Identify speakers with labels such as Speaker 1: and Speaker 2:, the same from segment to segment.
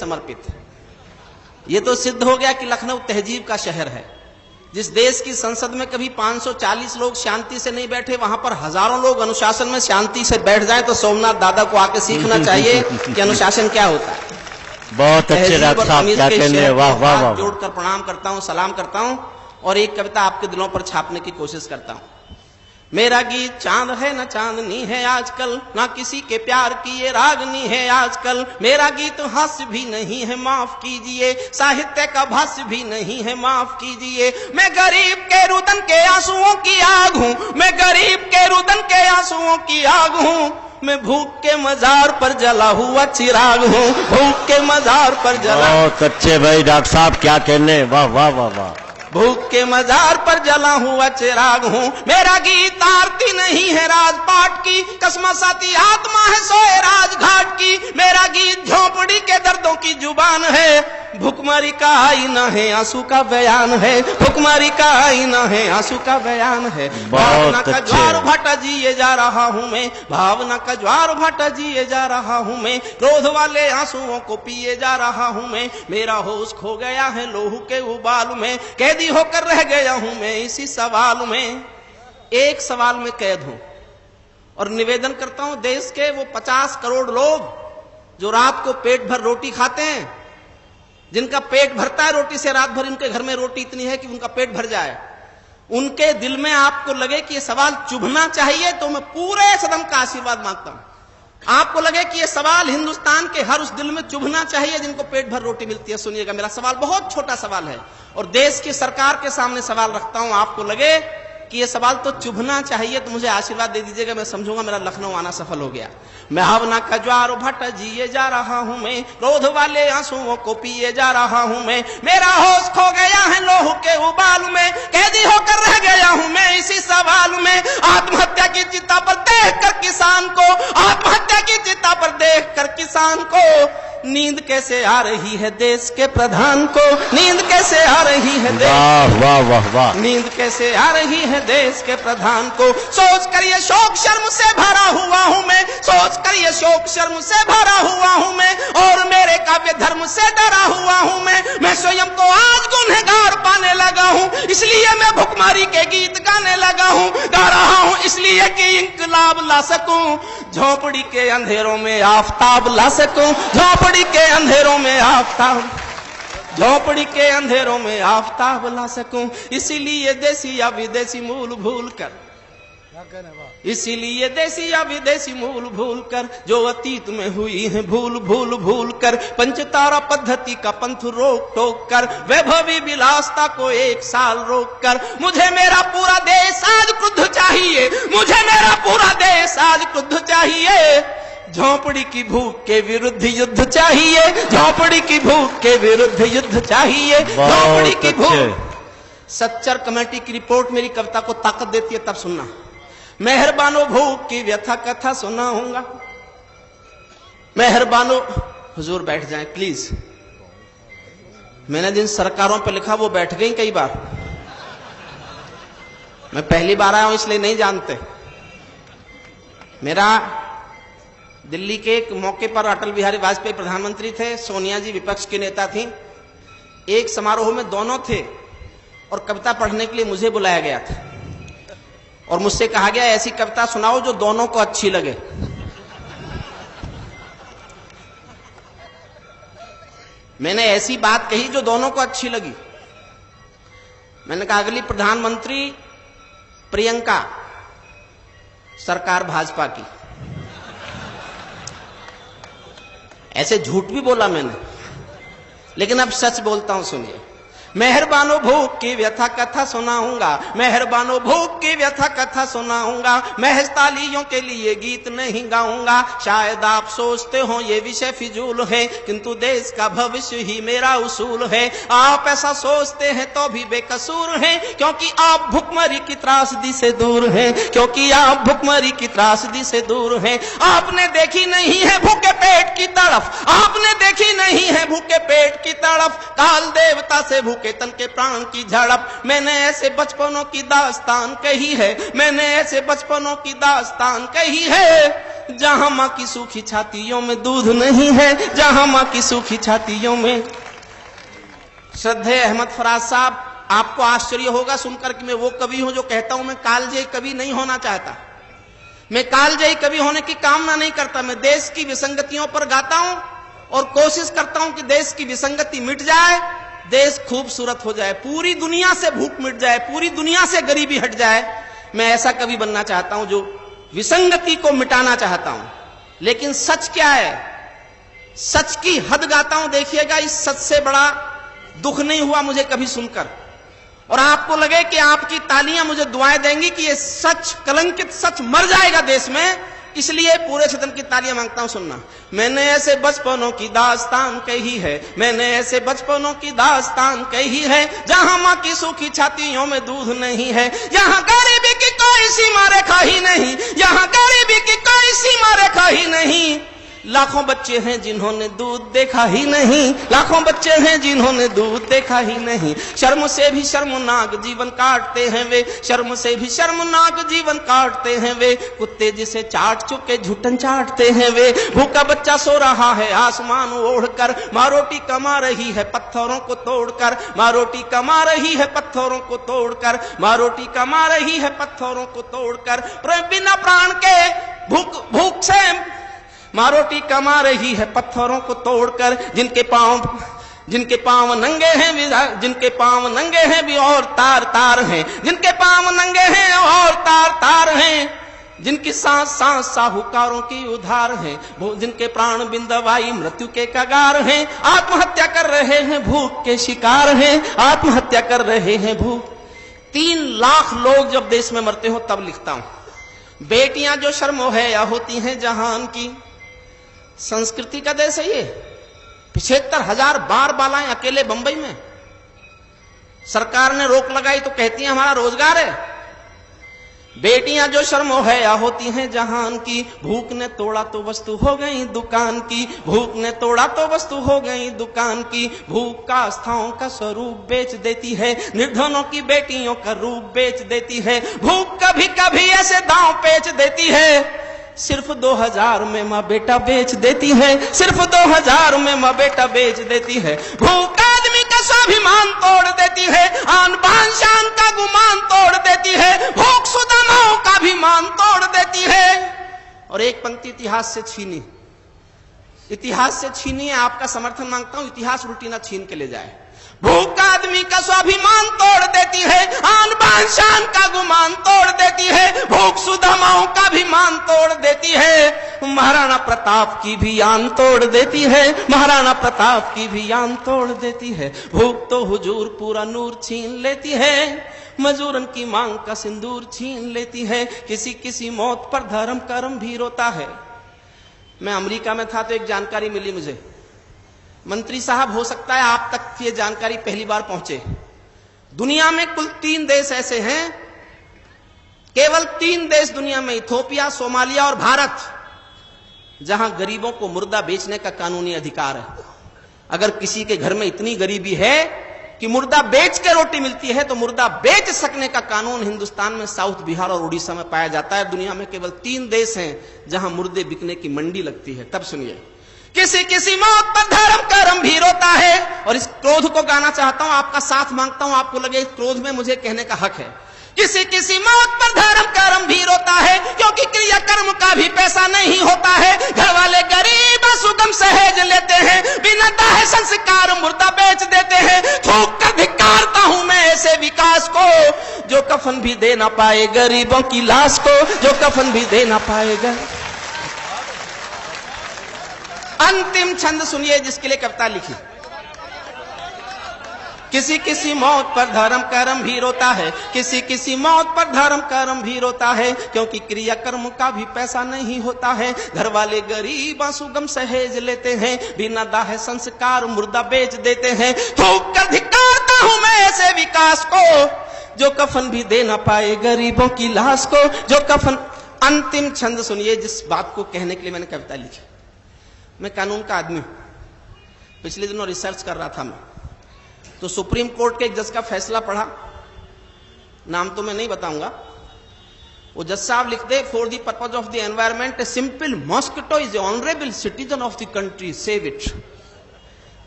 Speaker 1: समर्पित है। ये तो सिद्ध हो गया कि लखनऊ तहजीब का शहर है। जिस देश की संसद में कभी 540 लोग शांति से नहीं बैठे, वहां पर हजारों लोग अनुशासन में शांति से बैठ जाएं, तो सोमनाथ दादा को आके सीखना चाहिए कि अनुशासन क्या होता है।
Speaker 2: बहुत अच्छे डॉक्टर साहब, क्या कहने, वाह वाह वाह।
Speaker 1: जोड़कर प्रणाम करता हूं, सलाम करता हूं और एक कविता आपके दिलों पर छापने की कोशिश करता हूं। मेरा गीत चांद है न चांदनी है आजकल, ना किसी के प्यार की ये रागनी है आजकल। मेरा गीत हास्य भी नहीं है, माफ कीजिए, साहित्य का भाष्य भी नहीं है, माफ कीजिए। मैं गरीब के रुदन के आंसुओं की आग हूं, मैं गरीब के रुदन के आंसुओं की आग हूं। मैं भूख के मजार पर जला हुआ चिराग हूं, भूख के मजार पर जला।
Speaker 2: बहुत अच्छे भाई डॉक्टर साहब, क्या कहने, वाह वाह वाह वाह।
Speaker 1: भूख के मजार पर जला हुआ चिराग हूँ। मेरा गीत आरती नहीं है राजपाट की, कसमसाती आत्मा है सोए राजघाट की। मेरा गीत झोंपड़ी के दर्दों की जुबान है, भुखमरी का आईना है, आंसू का बयान है, भुखमरी का आईना है, आंसू का बयान है। भावना का ज्वार भाटा जिए जा रहा हूँ मैं, भावना का ज्वार भाटा जिए जा रहा हूँ मैं। क्रोध वाले आंसुओं को पिए जा रहा हूँ मैं। मेरा होश खो गया है लोहू के उबाल में, कैदी होकर रह गया हूं मैं इसी सवाल में। एक सवाल में कैद हूं और निवेदन करता हूं, देश के वो 50 करोड़ लोग जो रात को पेट भर रोटी खाते हैं, जिनका पेट भरता है रोटी से, रात भर इनके घर में रोटी इतनी है कि उनका पेट भर जाए, उनके दिल में आपको लगे कि ये सवाल चुभना चाहिए, तो मैं पूरे सदन का आशीर्वाद मांगता हूं। आपको लगे कि ये सवाल हिंदुस्तान के हर उस दिल में चुभना चाहिए जिनको पेट भर रोटी मिलती है। सुनिएगा, मेरा सवाल बहुत छोटा सवाल है और देश की सरकार के सामने सवाल रखता हूं। आपको लगे कि ये सवाल तो चुभना चाहिए, तो मुझे आशीर्वाद दे दीजिएगा, मैं समझूंगा मेरा लखनऊ आना सफल हो गया। मैं भावना का ज्वार भट जिए जा रहा हूं मैं, क्रोध वाले आंसुओं को पिए जा रहा हूं मैं। मेरा होश खो गया है लोहू के उबाल में, कैदी होकर रह गया हूं मैं इसी सवाल में। आत्महत्या की चिता पर देखकर किसान को, आत्महत्या की चिता पर देखकर किसान को नींद कैसे आ रही है देश के प्रधान को, नींद कैसे आ रही है
Speaker 2: वाह वाह वाह वाह,
Speaker 1: नींद कैसे आ रही है देश के प्रधान को। सोच कर ये शोक शर्म से भरा हुआ हूं मैं, सोच कर ये शोक शर्म से भरा हुआ हूं मैं, और मेरे काव्य धर्म से डरा हुआ हूं मैं स्वयं को आज गुनहगार पाने लगा हूं, इसलिए मैं भुखमरी के गीत गाने लगा हूं। गा रहा हूं इसलिए कि इंकलाब ला सकूं, झोपड़ी के अंधेरों में आफताब ला सकूं, झोपड़ी के अंधेरों में आफताब, झोपड़ी के अंधेरों में आफताब ला सकूं। इसीलिए देसी या विदेशी मूल भूल कर, इसीलिए देसी या विदेशी मूल भूल कर, जो अतीत में हुई है भूल भूल भूल कर, पंचतारा पद्धति का पंथ रोक टोक कर, वैभवी विलासता को एक साल रोक कर। मुझे मेरा पूरा देश आज क्रुद्ध चाहिए, मुझे मेरा पूरा देश आज क्रुद्ध चाहिए। झोपड़ी की भूख के विरुद्ध युद्ध चाहिए, झोपड़ी की भूख के विरुद्ध युद्ध चाहिए, झोपड़ी की भूख। सच्चर कमेटी की रिपोर्ट मेरी कविता को ताकत देती है, तब सुनना। मेहरबानो भूख की व्यथा कथा सुनाऊंगा, मेहरबानो। हुजूर बैठ जाएं प्लीज। मैंने जिन सरकारों पे लिखा वो बैठ गई कई बार, मैं पहली बार आया हूं इसलिए नहीं जानते। मेरा दिल्ली के एक मौके पर अटल बिहारी वाजपेयी प्रधानमंत्री थे, सोनिया जी विपक्ष की नेता थी। एक समारोह में दोनों थे और कविता पढ़ने के लिए मुझे बुलाया गया था और मुझसे कहा गया ऐसी कविता सुनाओ जो दोनों को अच्छी लगे। मैंने ऐसी बात कही जो दोनों को अच्छी लगी। मैंने कहा अगली प्रधानमंत्री प्रियंका, सरकार भाजपा की। ऐसे झूठ भी बोला मैंने, लेकिन अब सच बोलता हूं, सुनिए। मेहरबानो भूख की व्यथा कथा सुनाऊंगा, मेहरबानो भूख की व्यथा कथा सुनाऊंगा, महज तालियों के लिए गीत नहीं गाऊंगा। शायद आप सोचते हो ये विषय फिजूल है, किंतु देश का भविष्य ही मेरा उसूल है। आप ऐसा सोचते हैं तो भी बेकसूर हैं, क्योंकि आप भुखमरी की त्रासदी से दूर हैं, क्योंकि आप भुखमरी की त्रासदी से दूर हैं। आपने देखी नहीं है भूखे पेट की तड़फ, आपने देखी नहीं है भूखे पेट की तड़फ, काल देवता से भूखे तन के प्राण की झड़प। मैंने ऐसे बचपनों की दास्तान कही है, मैंने ऐसे बचपनों की दास्तान कही है, जहां मां की सूखी छातियों में दूध नहीं है, जहां मां की सूखी छातियों में। श्रद्धेय अहमद फराज साहब, आपको आश्चर्य होगा सुनकर कि मैं वो कवि हूं जो कहता हूं मैं कालजयी कवि नहीं होना चाहता। मैं कालजयी कवि होने की कामना नहीं करता। मैं देश की विसंगतियों पर गाता हूं और कोशिश करता हूं कि देश की विसंगति मिट जाए, देश खूबसूरत हो जाए, पूरी दुनिया से भूख मिट जाए, पूरी दुनिया से गरीबी हट जाए। मैं ऐसा कवि बनना चाहता हूं जो विसंगति को मिटाना चाहता हूं। लेकिन सच क्या है? सच की हद गाता हूं। देखिएगा, इस सच से बड़ा दुख नहीं हुआ मुझे कभी सुनकर। और आपको लगे कि आपकी तालियां मुझे दुआएं देंगी कि ये सच, कलंकित सच मर जाएगा देश में, इसलिए पूरे सदन की तालियां मांगता हूं सुनना। मैंने ऐसे बचपनों की दास्तान कही है, मैंने ऐसे बचपनों की दास्तान कही है, जहां मां की सूखी छातियों में दूध नहीं है, यहां गरीबी की कोई सीमा रेखा ही नहीं, यहां गरीबी की कोई सीमा रेखा ही नहीं। लाखों बच्चे हैं जिन्होंने दूध देखा ही नहीं, लाखों बच्चे हैं जिन्होंने दूध देखा ही नहीं। शर्म से भी शर्मनाक जीवन काटते हैं वे, शर्म से भी शर्मनाक जीवन काटते हैं वे, कुत्ते जिसे चाट चुके झुटन चाटते हैं वे। भूखा बच्चा सो रहा है आसमान ओढ़कर, माँ रोटी कमा रही है पत्थरों को तोड़कर, माँ रोटी कमा रही है पत्थरों को तोड़कर, माँ रोटी कमा रही है पत्थरों को तोड़कर। बिना प्राण के भूख से माँ रोटी कमा रही है पत्थरों को तोड़कर। जिनके पांव नंगे हैं, जिनके पांव नंगे हैं भी और तार तार हैं, जिनके पांव नंगे हैं और तार तार हैं। जिनकी सांस सांस साहूकारों की उधार है, जिनके प्राण बिंदवाई मृत्यु के कगार हैं। आत्महत्या कर रहे हैं, भूख के शिकार हैं, आत्महत्या कर रहे हैं भूख। 3 लाख लोग जब देश में मरते हो तब लिखता हूं। बेटियां जो शर्मो है या होती हैं जहान की। संस्कृति का देश है ये। 75,000 बार बालाएं अकेले बंबई में। सरकार ने रोक लगाई तो कहती है हमारा रोजगार है। बेटियां जो शर्मो है या होती हैं जहान की। भूख ने तोड़ा तो वस्तु हो गई दुकान की, भूख ने तोड़ा तो वस्तु हो गई दुकान की। भूख का आस्थाओं का स्वरूप बेच देती है, निर्धनों की बेटियों का रूप बेच देती है। भूख कभी कभी ऐसे दांव पेच देती है, सिर्फ 2000 में माँ बेटा बेच देती है, सिर्फ 2000 में माँ बेटा बेच देती है। भूख आदमी का स्वाभिमान तोड़ देती है, आन बान शान का गुमान तोड़ देती है। भूख सुदामाओं का भी मान तोड़ देती है। और एक पंक्ति इतिहास से छीनी, इतिहास से छीनी है। आपका समर्थन मांगता हूं, इतिहास उल्टी ना छीन के ले जाए। भूख आदमी का स्वाभिमान तोड़ देती है, आन बान शान का गुमान तोड़ देती है। भूख सुदामाओं का भी मान तोड़ देती है, महाराणा प्रताप की भी आन तोड़ देती है, महाराणा प्रताप की भी आन तोड़ देती है। भूख तो हुजूर पूरा नूर छीन लेती है, मजूरन की मांग का सिंदूर छीन लेती है। किसी किसी मौत पर धर्म कर्म भी रोता है। मैं अमेरिका में था तो एक जानकारी मिली मुझे। मंत्री साहब, हो सकता है आप तक ये जानकारी पहली बार पहुंचे। दुनिया में कुल 3 देश ऐसे हैं, केवल 3 देश दुनिया में, इथियोपिया, सोमालिया और भारत, जहां गरीबों को मुर्दा बेचने का कानूनी अधिकार है। अगर किसी के घर में इतनी गरीबी है कि मुर्दा बेच के रोटी मिलती है तो मुर्दा बेच सकने का कानून हिंदुस्तान में साउथ, बिहार और उड़ीसा में पाया जाता है। दुनिया में केवल 3 देश हैं जहां मुर्दे बिकने की मंडी लगती है। तब सुनिए, किसी किसी मौत पर धर्म कर्म भी रोता है। और इस क्रोध को गाना चाहता हूं, आपका साथ मांगता हूं, आपको लगे इस क्रोध में मुझे कहने का हक है। किसी किसी मौत पर धर्म कर्म भी रोता है, क्योंकि क्रिया कर्म का भी पैसा नहीं होता है। घर वाले गरीब सुगम सहेज लेते हैं, बिना दाहे संस्कार मुर्दा बेच देते हैं। थूक कर धिक्कारता हूं मैं ऐसे विकास को, जो कफन भी दे ना पाए गरीबों की लाश को, जो कफन भी दे ना पाएगा। अंतिम छंद सुनिए जिसके लिए कविता लिखी। किसी किसी मौत पर धर्म कर्म भी रोता है, किसी किसी मौत पर धर्म कर्म भी रोता है, क्योंकि क्रिया कर्म का भी पैसा नहीं होता है। घर वाले गरीब सुगम सहेज लेते हैं, बिना दाहे संस्कार मुर्दा बेच देते हैं। थूक कर धिक्कारता हूं मैं ऐसे विकास को, जो कफन भी दे ना पाए गरीबों की लाश को, जो कफन। अंतिम छंद सुनिए जिस बात को कहने के लिए मैंने कविता लिखी। मैं कानून का आदमी हूं। पिछले दिनों रिसर्च कर रहा था मैं, तो सुप्रीम कोर्ट के एक जज का फैसला पढ़ा, नाम तो मैं नहीं बताऊंगा। वो जज साहब लिख दे, for the purpose of the environment a simple mosquito is a honourable citizen of the country, save it.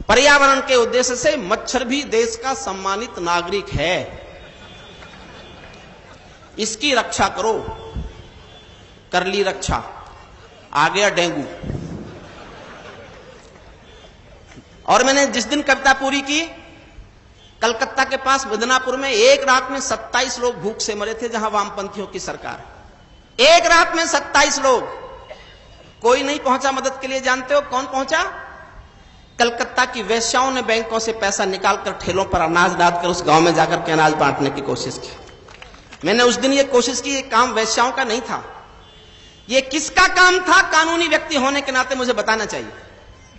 Speaker 1: पर्यावरण के उद्देश्य से मच्छर भी देश का सम्मानित नागरिक है, इसकी रक्षा करो। कर ली रक्षा, आ गया डेंगू। और मैंने जिस दिन कविता पूरी की, कलकत्ता के पास मिदनापुर में एक रात में 27 लोग भूख से मरे थे, जहां वामपंथियों की सरकार। एक रात में 27 लोग, कोई नहीं पहुंचा मदद के लिए। जानते हो कौन पहुंचा? कलकत्ता की वेश्याओं ने बैंकों से पैसा निकालकर ठेलों पर अनाज डाल कर उस गांव में जाकर के अनाज बांटने की कोशिश की। मैंने उस दिन ये कोशिश की, ये काम वेश्याओं का नहीं था। ये किसका काम था? कानूनी व्यक्ति होने के नाते मुझे बताना चाहिए।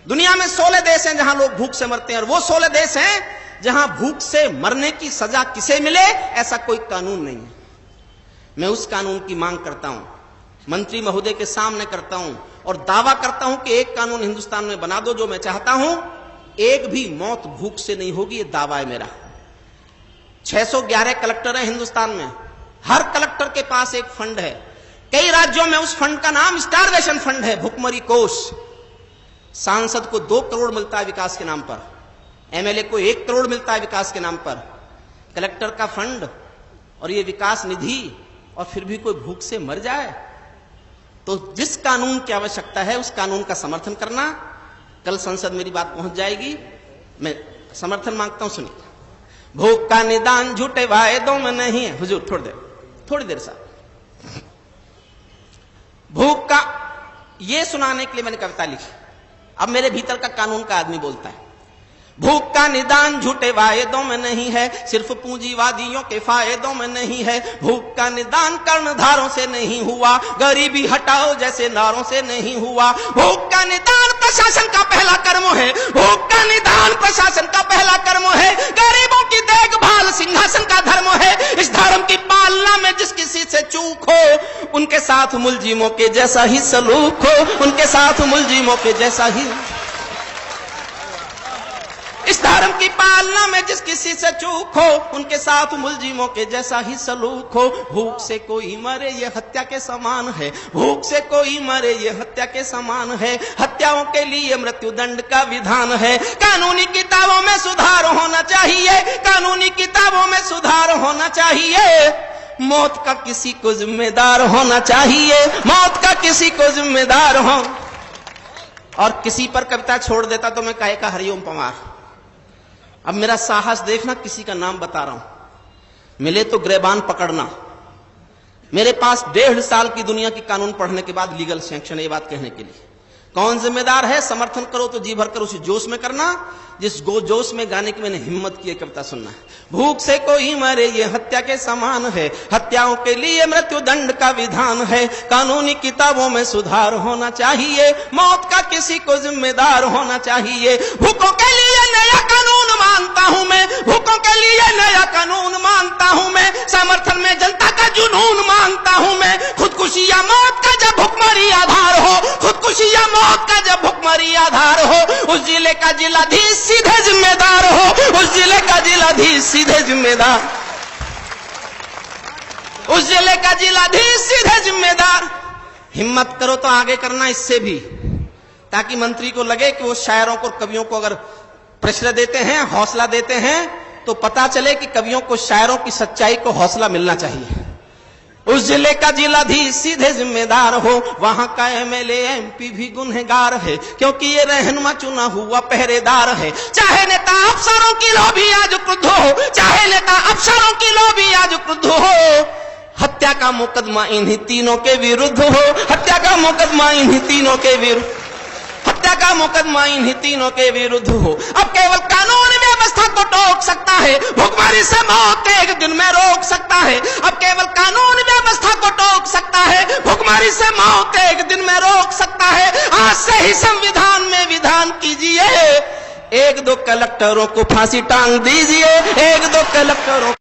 Speaker 1: दुनिया में 16 देश हैं जहां लोग भूख से मरते हैं, और वो 16 देश हैं जहां भूख से मरने की सजा किसे मिले ऐसा कोई कानून नहीं है। मैं उस कानून की मांग करता हूं, मंत्री महोदय के सामने करता हूं, और दावा करता हूं कि एक कानून हिंदुस्तान में बना दो जो मैं चाहता हूं, एक भी मौत भूख से नहीं होगी। ये दावा है मेरा। 611 कलेक्टर हैं हिंदुस्तान में, हर कलेक्टर के पास एक फंड है। कई राज्यों में उस फंड का नाम स्टारवेशन फंड है, भुखमरी कोष। सांसद को 2 करोड़ मिलता है विकास के नाम पर, एमएलए को 1 करोड़ मिलता है विकास के नाम पर। कलेक्टर का फंड और ये विकास निधि, और फिर भी कोई भूख से मर जाए। तो जिस कानून की आवश्यकता है उस कानून का समर्थन करना। कल संसद मेरी बात पहुंच जाएगी, मैं समर्थन मांगता हूं। सुनिए, भूख का निदान झूठे वायदों में नहीं है। हुजूर थोड़ी देर साहब, भूख का ये सुनाने के लिए मैंने कविता लिखी। अब मेरे भीतर का कानून का आदमी बोलता है, भूख का निदान झूठे वायदों में नहीं है, सिर्फ पूंजीवादियों के फायदों में नहीं है। भूख का निदान कर्णधारों से नहीं हुआ, गरीबी हटाओ जैसे नारों से नहीं हुआ। भूख का निदान प्रशासन का पहला कर्म है, भूख का निदान प्रशासन का पहला कर्म है। गरीबों की देखभाल सिंहासन का धर्म है। इस धर्म की पालना में जिस किसी से चूक हो, उनके साथ मुलजिमों के जैसा ही सलूक हो, उनके साथ मुलजिमों के जैसा ही। इस धर्म की पालना में जिस किसी से चूक हो, उनके साथ मुलजिमों के जैसा ही सलूक हो। भूख से कोई मरे ये हत्या के समान है, भूख से कोई मरे ये हत्या के समान है। हत्याओं के लिए मृत्युदंड का विधान है। कानूनी किताबों में सुधार होना चाहिए, कानूनी किताबों में सुधार होना चाहिए। मौत का किसी को जिम्मेदार होना चाहिए, मौत का किसी को जिम्मेदार हो। और किसी पर कविता छोड़ देता तो मैं कहे का हरिओम पवार। अब मेरा साहस देखना, किसी का नाम बता रहा हूं। मिले तो ग्रेबान पकड़ना। मेरे पास 1.5 साल की दुनिया की कानून पढ़ने के बाद लीगल सैंक्शन है ये बात कहने के लिए। कौन जिम्मेदार है? समर्थन करो तो जी भरकर उसी जोश में करना जिस जोश में गाने की मैंने हिम्मत की कविता सुनना है। भूख से कोई मरे ये हत्या के समान है, हत्याओं के लिए मृत्युदंड का विधान है। कानूनी किताबों में सुधार होना चाहिए, मौत का किसी को जिम्मेदार होना चाहिए। भूखों के लिए नया कानून मानता हूं मैं, भूखों के लिए नया कानून मानता हूं मैं। समर्थन में जनता का जुनून मानता हूं मैं। खुदकुशी या मौत का जब भुखमरी आधार हो, खुदकुशी या मौत का जब भुखमरी आधार हो, उस जिले का जिलाधीश सीधे जिम्मेदार हो, उस जिले का जिलाधीश सीधे जिम्मेदार, उस जिले का जिलाधीश सीधे जिम्मेदार। हिम्मत करो तो आगे करना इससे भी, ताकि मंत्री को लगे कि वो शायरों को, कवियों को अगर प्रेशर देते हैं, हौसला देते हैं, तो पता चले कि कवियों को, शायरों की सच्चाई को हौसला मिलना चाहिए। उस जिले का जिलाधीश सीधे जिम्मेदार हो, वहां का एमएलए एमपी भी गुनहगार है, क्योंकि ये रहनुमा चुना हुआ पहरेदार है। चाहे नेता अफसरों की लॉबी आज क्रुद्ध हो, चाहे नेता अफसरों की लॉबी आज क्रुद्ध हो, हत्या का मुकदमा इन्हीं तीनों के विरुद्ध हो, हत्या का मुकदमा इन्हीं तीनों के विरुद्ध, हत्या का मुकदमा इन्हीं तीनों के विरुद्ध हो। अब केवल कानून व्यवस्था को टोक सकता है, भुखमरी से मौत एक दिन में रोक सकता है। अब केवल कानून व्यवस्था को टोक सकता है, भुखमरी से मौत एक दिन में रोक सकता है। आज से ही संविधान में विधान कीजिए, 1-2 कलेक्टरों को फांसी टांग दीजिए, 1-2 कलेक्टरों